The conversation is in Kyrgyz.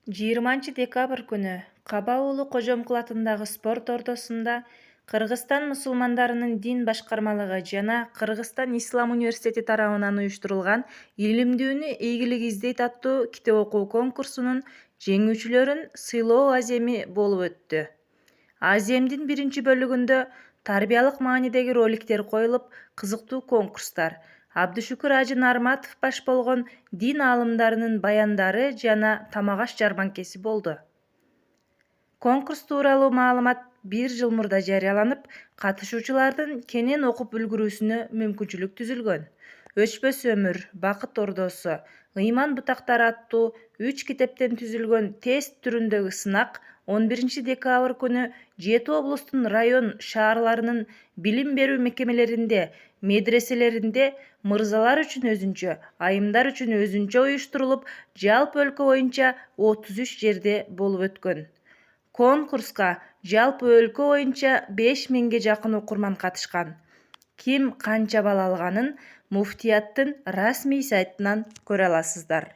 20 декабрь күні Каба уулу Кожомкул атындагы спорт ордосунда Кыргызстан мусулмандарынын дин башкармалыгы жана Кыргызстан Ислам университети тарабынан уюштурулган «Илимдүүнү ийгилик издейт» аттуу китеп окуу конкурсунун жеңүүчүлөрүн сыйлоо аземи болуп өттү. Аземдин биринчи бөлүгүндө тарбиялык маанидеги роликтер коюлуп, кызыктуу конкурстар, Абдышүкүр Ажы Нарматов баш болгон дин аалымдарынын баяндары жана тамак-аш жарманкеси болду. Конкурс тууралуу маалымат 1 жыл мурда жарыяланып, катышуучулардын кенен окуп үлгүрүүсүнө мүмкүнчүлүк түзүлгөн. Өчпөс өмүр, Бакыт ордосу, Ыйман бутактары аттуу 3 китептен түзүлгөн тест түрүндөгү сынак 11 декабрь күнү 7 облустун район шаарларынын билим берүү мекемелеринде, медреселеринде мырзалар үчүн өзүнчө, айымдар үчүн өзүнчө уюштурулуп, жалпы өлкө боюнча 33 жерде болуп өткөн. Конкурска жалпы өлкө боюнча 5000ге жакын окурман катышкан. Ким канча балл алганын Муфтияттын расмий сайтынан көрө аласыздар.